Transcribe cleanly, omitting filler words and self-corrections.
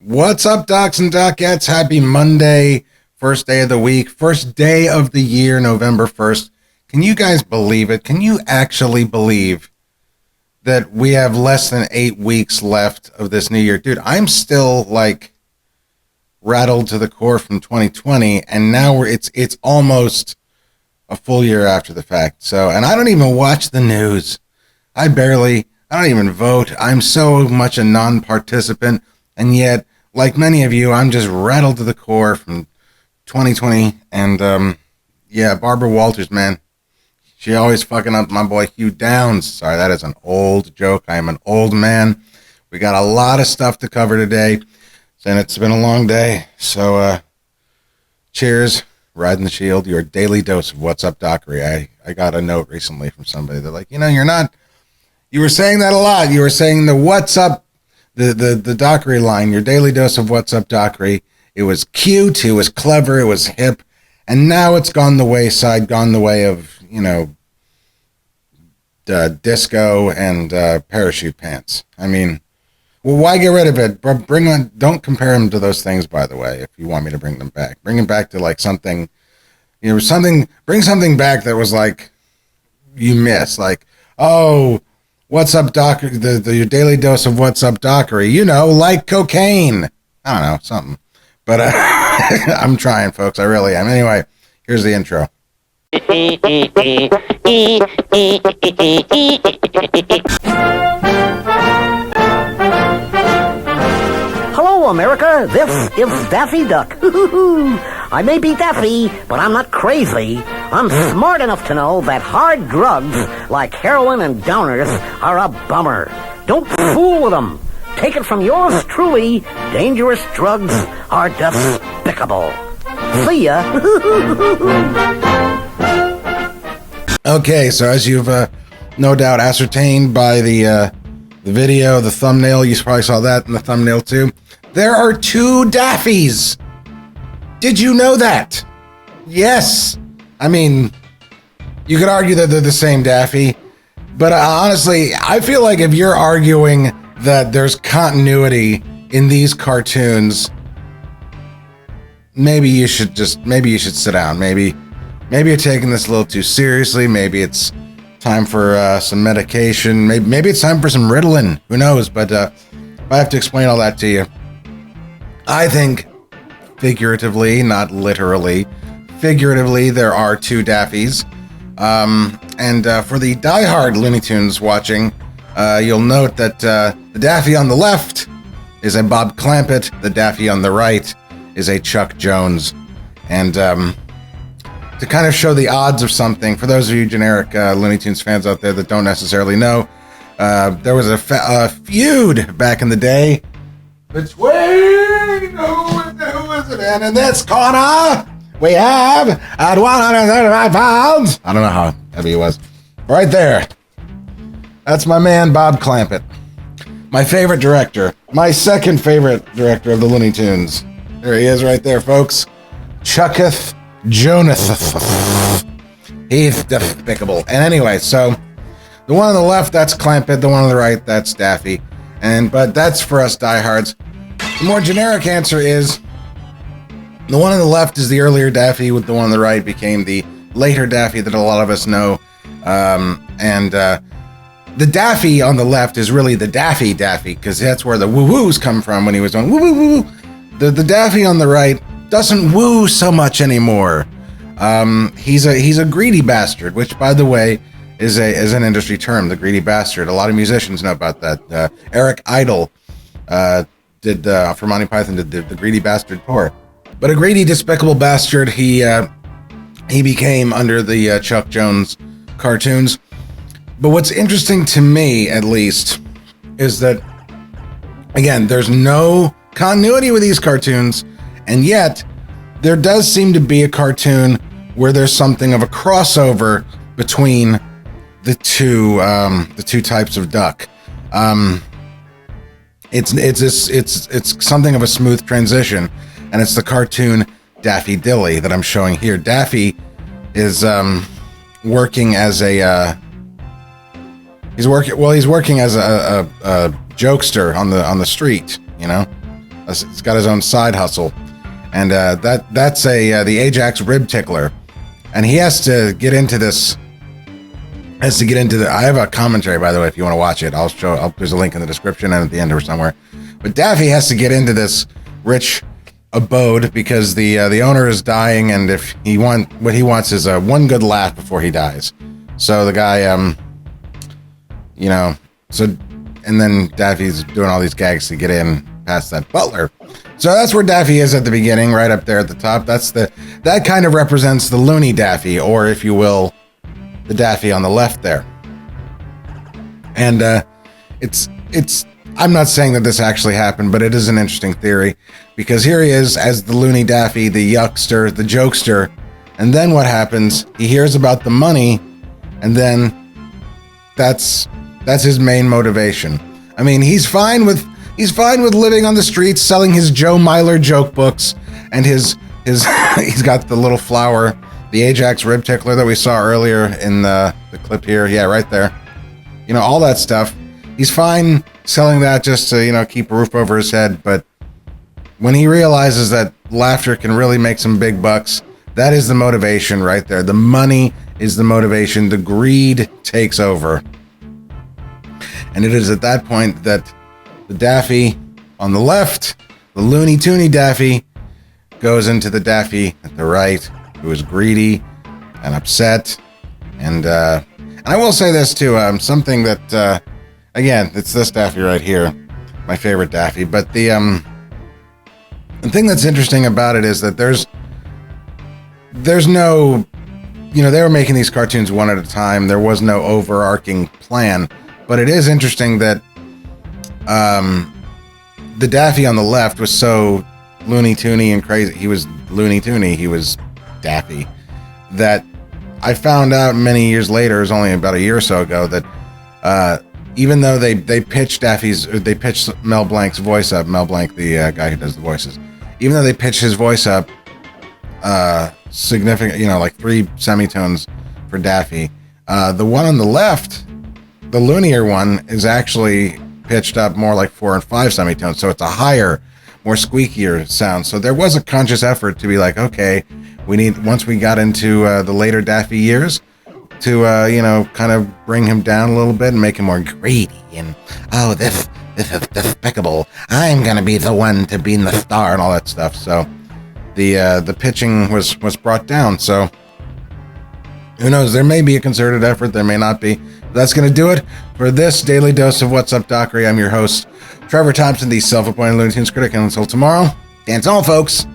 What's up, docs and docettes? Happy Monday, first day of the week, first day of the year, November 1st. Can you guys believe it? Can you actually believe that we have less than 8 weeks left of this new year? Dude, I'm still like rattled to the core from 2020, and now it's almost a full year after the fact. So, and I don't even watch the news. I don't even vote. I'm so much a non-participant. And yet, like many of you, I'm just rattled to the core from 2020. And, Barbara Walters, man. She always fucking up my boy Hugh Downs. Sorry, that is an old joke. I am an old man. We got a lot of stuff to cover today. And it's been a long day. So, cheers. Riding the shield. Your daily dose of What's Up, Dockery. I got a note recently from somebody. They're like, you were saying that a lot. You were saying the What's Up, the Dockery line, your daily dose of What's Up, Dockery. It was cute, it was clever, it was hip, and now it's gone the wayside, gone the way of, disco and parachute pants. I mean, well, why get rid of it? Don't compare them to those things, by the way, if you want me to bring them back. Bring them back to like something, bring something back that was like, you miss, like, oh, What's Up, Dockery, your daily dose of What's Up, Dockery, like cocaine. I don't know, something. But I'm trying, folks. I really am. Anyway, here's the intro. Hello, America. This is Daffy Duck. I may be Daffy, but I'm not crazy. I'm smart enough to know that hard drugs like heroin and downers are a bummer. Don't fool with them. Take it from yours truly, dangerous drugs are despicable. See ya. Okay, so as you've no doubt ascertained by the video, the thumbnail, you probably saw that in the thumbnail too, there are 2 Daffys. Did you know that? Yes. I mean, you could argue that they're the same Daffy, but honestly, I feel like if you're arguing that there's continuity in these cartoons, maybe you should sit down. Maybe you're taking this a little too seriously. Maybe it's time for some medication. Maybe it's time for some Ritalin. Who knows? But I have to explain all that to you. I think figuratively, not literally, figuratively, there are 2 Daffys. And for the diehard Looney Tunes watching, you'll note that the Daffy on the left is a Bob Clampett. The Daffy on the right is a Chuck Jones. And to kind of show the odds of something, for those of you generic Looney Tunes fans out there that don't necessarily know, there was a feud back in the day between who is it? And in this corner, we have at 135 pounds. I don't know how heavy he was. Right there. That's my man, Bob Clampett. My favorite director. My second favorite director of the Looney Tunes. There he is right there, folks. Chucketh Jonath. He's despicable. And anyway, so the one on the left, that's Clampett. The one on the right, that's Daffy. But that's for us diehards. The more generic answer is the one on the left is the earlier Daffy, with the one on the right became the later Daffy that a lot of us know. The Daffy on the left is really the Daffy, because that's where the woo-woos come from when he was doing woo-woo-woo. The Daffy on the right doesn't woo so much anymore. He's a greedy bastard, which, by the way, is an industry term, the greedy bastard. A lot of musicians know about that. Eric Idle did for Monty Python did the Greedy Bastard tour. But a greedy, despicable bastard, he became under the Chuck Jones cartoons. But what's interesting to me, at least, is that, again, there's no continuity with these cartoons, and yet there does seem to be a cartoon where there's something of a crossover between the two types of duck. It's something of a smooth transition, and it's the cartoon Daffy Dilly that I'm showing here. Daffy is working as a he's working as a jokester on the street, He's got his own side hustle, and that's the Ajax rib tickler, and he has to get into this. I have a commentary, by the way, if you want to watch it. There's a link in the description and at the end or somewhere. But Daffy has to get into this rich abode because the owner is dying, and what he wants is one good laugh before he dies. So the guy, and then Daffy's doing all these gags to get in past that butler. So that's where Daffy is at the beginning, right up there at the top. That kind of represents the Looney Daffy, or if you will, the Daffy on the left there. And it's I'm not saying that this actually happened, but it is an interesting theory, because here he is as the Looney Daffy, the yuckster, the jokester, and then what happens? He hears about the money, and then that's his main motivation. I mean, he's fine with living on the streets, selling his Joe Myler joke books, and his he's got the little flower, the Ajax rib tickler that we saw earlier in the clip here. Yeah, right there. All that stuff. He's fine selling that just to, keep a roof over his head. But when he realizes that laughter can really make some big bucks, that is the motivation right there. The money is the motivation. The greed takes over. And it is at that point that the Daffy on the left, the Looney Tooney Daffy, goes into the Daffy at the right, who is greedy and upset. And I will say this too, something that, again, it's this Daffy right here, my favorite Daffy. But the thing that's interesting about it is that there's no, they were making these cartoons one at a time. There was no overarching plan. But it is interesting that the Daffy on the left was so Looney Tooney and crazy. He was Looney Tooney. He was Daffy. That I found out many years later, it was only about a year or so ago, that even though they pitched Mel Blanc's voice up, Mel Blanc, the guy who does the voices, even though they pitched his voice up significant, like 3 semitones for Daffy, the one on the left, the loonier one, is actually pitched up more like 4 and 5 semitones, so it's a higher, more squeakier sound. So there was a conscious effort to be like, okay, once we got into the later Daffy years, to kind of bring him down a little bit and make him more greedy and this is despicable. I'm gonna be the one to be the star and all that stuff. So the pitching was brought down. So who knows? There may be a concerted effort. There may not be. That's going to do it for this daily dose of What's Up, Dockery. I'm your host, Trevor Thompson, the self-appointed Looney Tunes critic. And until tomorrow, dance on, folks.